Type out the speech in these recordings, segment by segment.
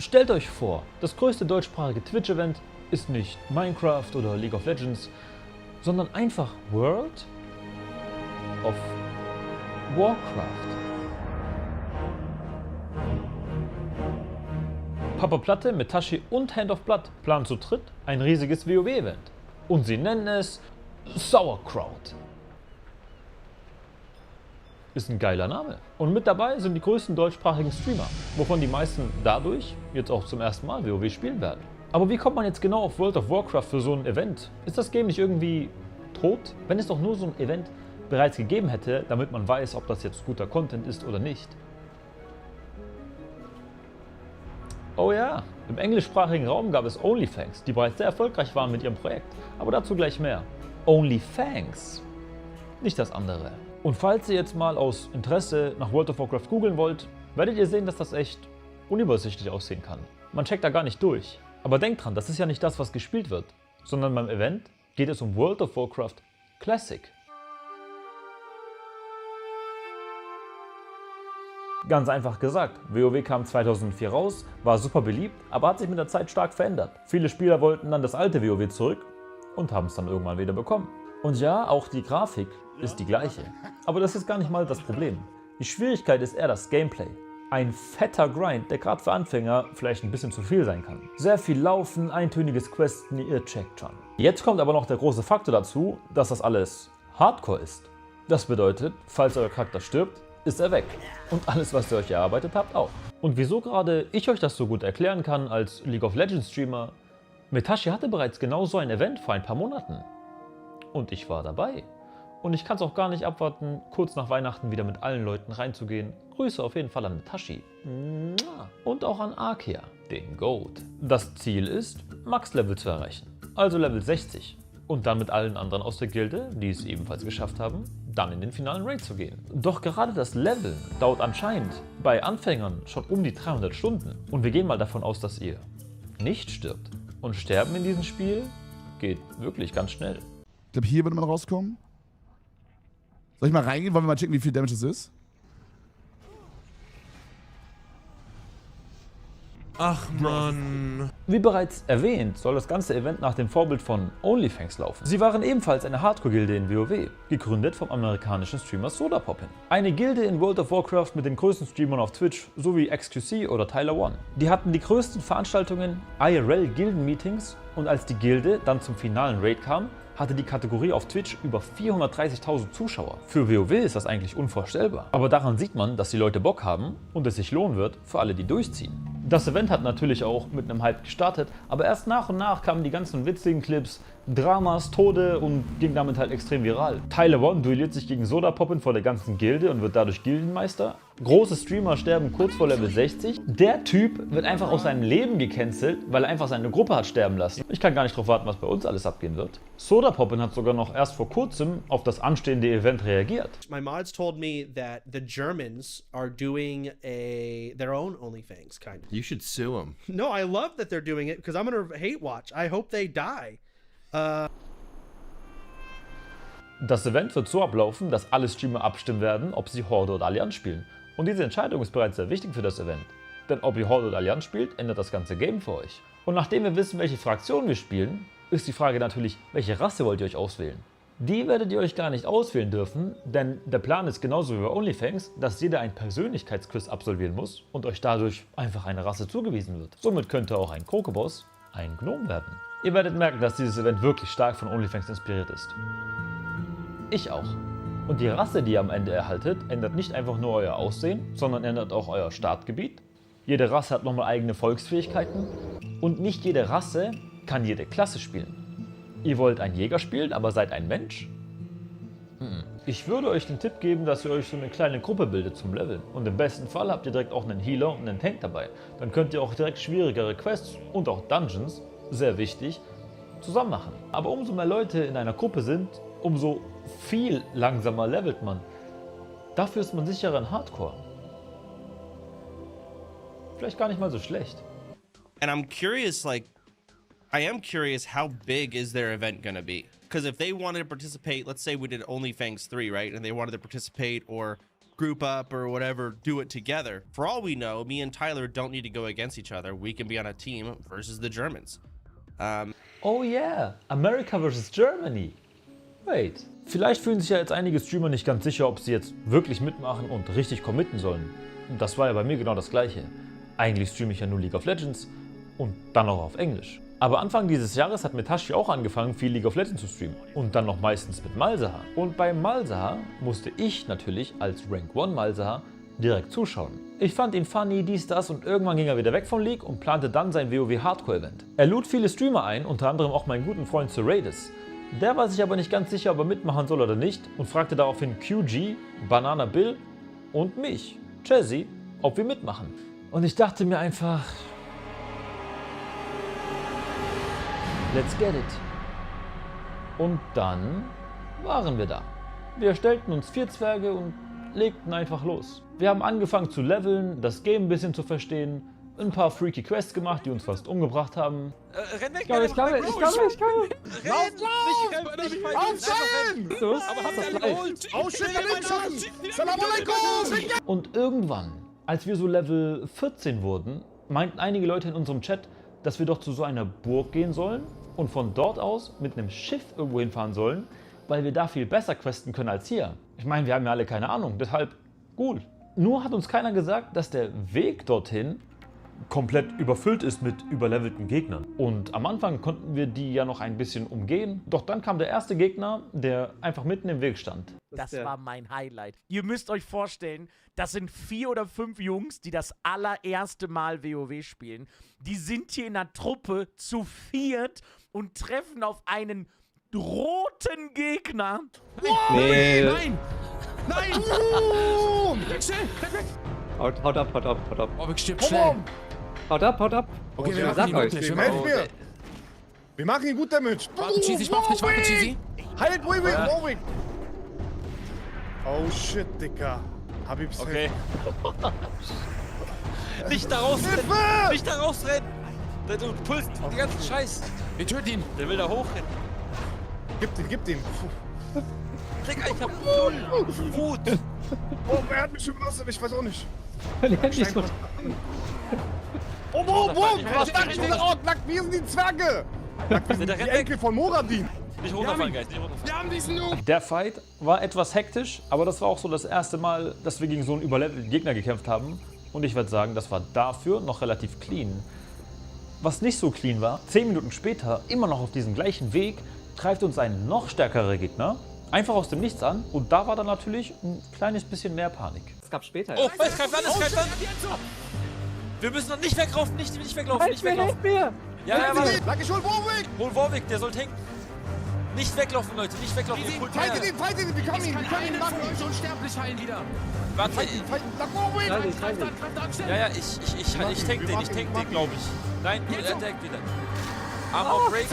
Stellt euch vor, das größte deutschsprachige Twitch-Event ist nicht Minecraft oder League of Legends, sondern einfach World of Warcraft. Papa Platte, Metashi und Hand of Blood planen zu dritt ein riesiges WoW-Event. Und sie nennen es Sauerkraut. Ist ein geiler Name. Und mit dabei sind die größten deutschsprachigen Streamer, wovon die meisten dadurch jetzt auch zum ersten Mal WoW spielen werden. Aber wie kommt man jetzt genau auf World of Warcraft für so ein Event? Ist das Game nicht irgendwie tot? Wenn es doch nur so ein Event bereits gegeben hätte, damit man weiß, ob das jetzt guter Content ist oder nicht. Oh ja, im englischsprachigen Raum gab es OnlyFans, die bereits sehr erfolgreich waren mit ihrem Projekt. Aber dazu gleich mehr. OnlyFans, nicht das andere. Und falls ihr jetzt mal aus Interesse nach World of Warcraft googeln wollt, werdet ihr sehen, dass das echt unübersichtlich aussehen kann. Man checkt da gar nicht durch. Aber denkt dran, das ist ja nicht das, was gespielt wird, sondern beim Event geht es um World of Warcraft Classic. Ganz einfach gesagt, WoW kam 2004 raus, war super beliebt, aber hat sich mit der Zeit stark verändert. Viele Spieler wollten dann das alte WoW zurück und haben es dann irgendwann wieder bekommen. Und ja, auch die Grafik ist die gleiche. Aber das ist gar nicht mal das Problem. Die Schwierigkeit ist eher das Gameplay. Ein fetter Grind, der gerade für Anfänger vielleicht ein bisschen zu viel sein kann. Sehr viel Laufen, eintöniges Questen, ihr checkt schon. Jetzt kommt aber noch der große Faktor dazu, dass das alles Hardcore ist. Das bedeutet, falls euer Charakter stirbt, ist er weg. Und alles, was ihr euch erarbeitet habt, auch. Und wieso gerade ich euch das so gut erklären kann als League of Legends Streamer? Metashi hatte bereits genau so ein Event vor ein paar Monaten. Und ich war dabei. Und ich kann es auch gar nicht abwarten, kurz nach Weihnachten wieder mit allen Leuten reinzugehen. Grüße auf jeden Fall an Metashi. Und auch an Arkia, den Goat. Das Ziel ist, Max-Level zu erreichen. Also Level 60. Und dann mit allen anderen aus der Gilde, die es ebenfalls geschafft haben, dann in den finalen Raid zu gehen. Doch gerade das Leveln dauert anscheinend bei Anfängern schon um die 300 Stunden. Und wir gehen mal davon aus, dass ihr nicht stirbt. Und Sterben in diesem Spiel geht wirklich ganz schnell. Ich glaube, hier würde man rauskommen. Soll ich mal reingehen? Wollen wir mal checken, wie viel Damage das ist? Ach Mann. Wie bereits erwähnt, soll das ganze Event nach dem Vorbild von OnlyFans laufen. Sie waren ebenfalls eine Hardcore-Gilde in WoW, gegründet vom amerikanischen Streamer Sodapoppin. Eine Gilde in World of Warcraft mit den größten Streamern auf Twitch, sowie XQC oder Tyler One. Die hatten die größten Veranstaltungen, IRL-Gilden-Meetings, und als die Gilde dann zum finalen Raid kam, hatte die Kategorie auf Twitch über 430.000 Zuschauer. Für WoW ist das eigentlich unvorstellbar. Aber daran sieht man, dass die Leute Bock haben und es sich lohnen wird für alle, die durchziehen. Das Event hat natürlich auch mit einem Hype gestartet, aber erst nach und nach kamen die ganzen witzigen Clips, Dramas, Tode und ging damit halt extrem viral. Tyler One duelliert sich gegen Sodapoppin vor der ganzen Gilde und wird dadurch Gildenmeister. Große Streamer sterben kurz vor Level 60. Der Typ wird einfach aus seinem Leben gecancelt, weil er einfach seine Gruppe hat sterben lassen. Ich kann gar nicht darauf warten, was bei uns alles abgehen wird. Sodapoppin hat sogar noch erst vor kurzem auf das anstehende Event reagiert. My mods told me that the Germans are doing their own OnlyFans kind of. You should sue him. No, I love that they're doing it because I'm gonna hate watch. I hope they die. Das Event wird so ablaufen, dass alle Streamer abstimmen werden, ob sie Horde oder Allianz spielen. Und diese Entscheidung ist bereits sehr wichtig für das Event. Denn ob ihr Horde oder Allianz spielt, ändert das ganze Game für euch. Und nachdem wir wissen, welche Fraktion wir spielen, ist die Frage natürlich, welche Rasse wollt ihr euch auswählen? Die werdet ihr euch gar nicht auswählen dürfen, denn der Plan ist genauso wie bei OnlyFans, dass jeder einen Persönlichkeitsquiz absolvieren muss und euch dadurch einfach eine Rasse zugewiesen wird. Somit könnte auch ein Krokoboss ein Gnom werden. Ihr werdet merken, dass dieses Event wirklich stark von OnlyFans inspiriert ist. Ich auch. Und die Rasse, die ihr am Ende erhaltet, ändert nicht einfach nur euer Aussehen, sondern ändert auch euer Startgebiet. Jede Rasse hat nochmal eigene Volksfähigkeiten und nicht jede Rasse kann jede Klasse spielen. Ihr wollt einen Jäger spielen, aber seid ein Mensch? Ich würde euch den Tipp geben, dass ihr euch so eine kleine Gruppe bildet zum Leveln. Und im besten Fall habt ihr direkt auch einen Healer und einen Tank dabei. Dann könnt ihr auch direkt schwierigere Quests und auch Dungeons, sehr wichtig, zusammen machen. Aber umso mehr Leute in einer Gruppe sind, umso viel langsamer levelt man. Dafür ist man sicherer in Hardcore. Vielleicht gar nicht mal so schlecht. And I'm curious, like, I am curious, how big is their event gonna be? Because if they wanted to participate, let's say we did OnlyFans 3, right? And they wanted to participate or group up or whatever, do it together. For all we know, me and Tyler don't need to go against each other. We can be on a team versus the Germans. Oh yeah, America vs. Germany. Wait. Vielleicht fühlen sich ja jetzt einige Streamer nicht ganz sicher, ob sie jetzt wirklich mitmachen und richtig committen sollen. Und das war ja bei mir genau das gleiche. Eigentlich streame ich ja nur League of Legends und dann auch auf Englisch. Aber Anfang dieses Jahres hat Metashi auch angefangen, viel League of Legends zu streamen. Und dann noch meistens mit Malzahar. Und bei Malzahar musste ich natürlich als Rank 1 Malzahar direkt zuschauen. Ich fand ihn funny, dies, das und irgendwann ging er wieder weg vom League und plante dann sein WoW Hardcore Event. Er lud viele Streamer ein, unter anderem auch meinen guten Freund Serradis. Der war sich aber nicht ganz sicher, ob er mitmachen soll oder nicht und fragte daraufhin QG, Banana Bill und mich, Jazzy, ob wir mitmachen. Und ich dachte mir einfach, let's get it. Und dann waren wir da. Wir stellten uns 4 Zwerge und legten einfach los. Wir haben angefangen zu leveln, das Game ein bisschen zu verstehen, ein paar freaky Quests gemacht, die uns fast umgebracht haben. Renn weg, Ich komme. Lauf! Aufstehen! Aber habt ihr geholt? Salam alaikum! Und irgendwann, als wir so Level 14 wurden, meinten einige Leute in unserem Chat, dass wir doch zu so einer Burg gehen sollen und von dort aus mit einem Schiff irgendwo hinfahren sollen, weil wir da viel besser questen können als hier. Ich meine, wir haben ja alle keine Ahnung, deshalb cool. Nur hat uns keiner gesagt, dass der Weg dorthin komplett überfüllt ist mit überlevelten Gegnern. Und am Anfang konnten wir die ja noch ein bisschen umgehen, doch dann kam der erste Gegner, der einfach mitten im Weg stand. Das war mein Highlight. Ihr müsst euch vorstellen, das sind 4 oder 5 Jungs, die das allererste Mal WoW spielen. Die sind hier in einer Truppe zu 4 und treffen auf einen roten Gegner. Nee. Nein! Nein! Weg schnell! Weg, weg! Haut ab, haut ab, haut ab. Oh, ich stirb schnell. Haut ab, haut ab. Okay, wir sag machen ihn euch. wirklich. Helft mir! Wir machen ihn gut damit! Warte, Cheesy, ich mach nicht, warte, Cheesy. Halt, Warwick! Oh shit, Dicker. Habib's Okay. Nicht da rausrennen! Hilfe! Nicht da rausrennen! Du pulst den ganzen Scheiß! Wir töten ihn. Der will da hochrennen. Gib ihm. Digga, ich hab null Wut! Oh, er hat mich schon belastet, ich weiß auch nicht. Oh, was sagt dieser Ort? Nackt, wir sind die Zwerge! Nackt, wir sind die Enkel von Moradin! Nicht runterfallen, Geist, nicht runterfallen. Wir haben diesen Noob. Der Fight war etwas hektisch, aber das war auch so das erste Mal, dass wir gegen so einen überlevelten Gegner gekämpft haben. Und ich würde sagen, das war dafür noch relativ clean. Was nicht so clean war, 10 Minuten später, immer noch auf diesem gleichen Weg, greift uns ein noch stärkerer Gegner einfach aus dem Nichts an. Und da war dann natürlich ein kleines bisschen mehr Panik. Es gab später. Oh, es greift an, es greift an! Wir müssen noch nicht weglaufen, nicht weglaufen, nicht weglaufen! mir! Ja, warte! Sag ich, hol Warwick! Hol Warwick, der soll tanken! Nicht weglaufen, Leute, nicht weglaufen! Ihr pullt Fightet mehr. ihn, fightet ihn, wir können ihn Kann einen nacken! von euch unsterblich heilen wieder. Warte, Fighten, nach Warwick! Greift an, schnell. ja, ich tank den, glaube ich. Nein, er tankt wieder. Armor Break.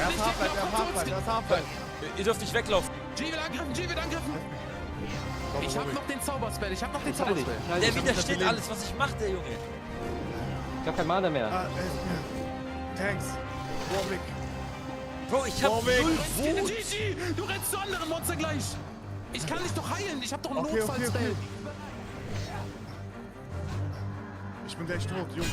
Ihr dürft nicht weglaufen. G wird angriffen. Ich hab noch den Zauberspell, Der widersteht alles, was ich mache, der Junge. Ich hab kein Mana mehr. Tanks. Warwick. Bro, ich hab null Wut. GG, du rennst zu anderen Monster gleich. Ich kann dich doch heilen, ich hab doch einen Okay. Notfallspell. Ich bin gleich tot, Jungs.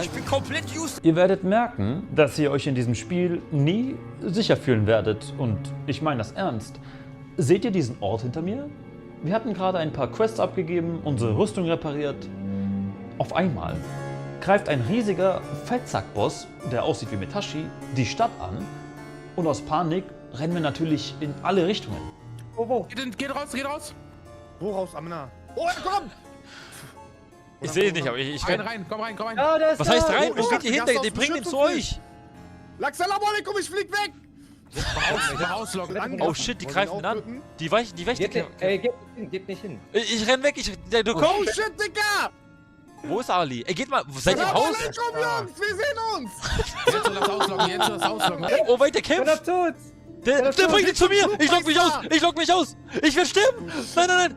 Ich bin komplett used. Ihr werdet merken, dass ihr euch in diesem Spiel nie sicher fühlen werdet. Und ich meine das ernst. Seht ihr diesen Ort hinter mir? Wir hatten gerade ein paar Quests abgegeben, unsere Rüstung repariert. Auf einmal greift ein riesiger Fettsackboss, der aussieht wie Metashi, die Stadt an. Und aus Panik rennen wir natürlich in alle Richtungen. Geht raus. Wo raus, Amna? Oh, er kommt! Ich sehe es nicht, aber ich renn. Rein, komm rein. Ja, der ist Was heißt da. rein? Wo Oh, geht ihr hin? Gast aus Die dem bringen den zu Schützenfeld. euch. Salam alaikum, ich flieg weg! Ausloggen. Oh shit, die greifen an. Die weichen Geht nicht hin. Ich renn weg, du Oh kommst. shit, Digga! Wo ist Ali? Ey, geht mal, seid ihr im Salam Haus? alaikum, Jungs, wir sehen uns! Jetzt das Ausloggen. Oh, weit der Ich bin kämpft. tot. Der bringt ihn zu mir. Ich lock mich aus. Ich werde sterben. Nein.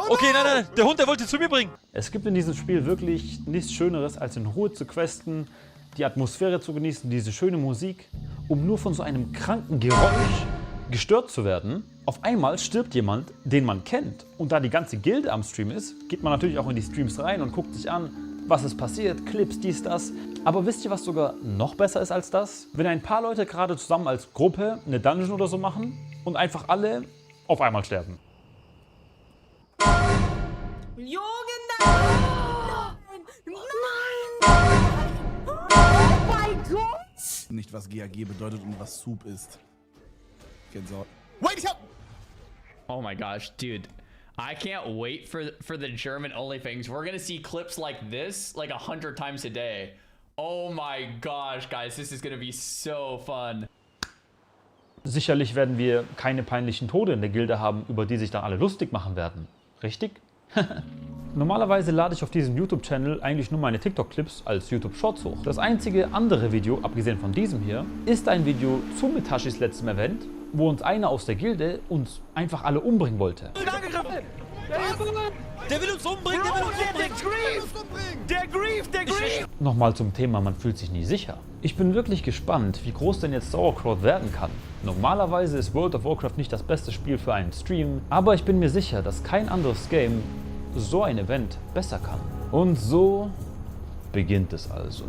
Okay, nein. Der Hund, der wollte ihn zu mir bringen. Es gibt in diesem Spiel wirklich nichts Schöneres, als in Ruhe zu questen, die Atmosphäre zu genießen, diese schöne Musik, um nur von so einem kranken Geräusch gestört zu werden. Auf einmal stirbt jemand, den man kennt. Und da die ganze Gilde am Stream ist, geht man natürlich auch in die Streams rein und guckt sich an, was ist passiert, Clips, dies, das. Aber wisst ihr, was sogar noch besser ist als das? Wenn ein paar Leute gerade zusammen als Gruppe eine Dungeon oder so machen und einfach alle auf einmal sterben. Junge, nein! Nein! Oh mein Gott! Nicht, was GAG bedeutet und was Soup ist. Gänsehaut. Wait, ich hab... Oh my gosh, dude. I can't wait for the German OnlyFans. We're gonna see clips like this like 100 times a day. Oh my gosh, guys, this is gonna be so fun. Sicherlich werden wir keine peinlichen Tode in der Gilde haben, über die sich dann alle lustig machen werden. Richtig? Normalerweise lade ich auf diesem YouTube-Channel eigentlich nur meine TikTok-Clips als YouTube-Shorts hoch. Das einzige andere Video, abgesehen von diesem hier, ist ein Video zu Metashis letztem Event, wo uns einer aus der Gilde uns einfach alle umbringen wollte. Der will uns umbringen, der will uns umbringen. Der Grief! Nochmal zum Thema, man fühlt sich nie sicher. Ich bin wirklich gespannt, wie groß denn jetzt Sauerkraut werden kann. Normalerweise ist World of Warcraft nicht das beste Spiel für einen Stream, aber ich bin mir sicher, dass kein anderes Game so ein Event besser kann. Und so beginnt es also.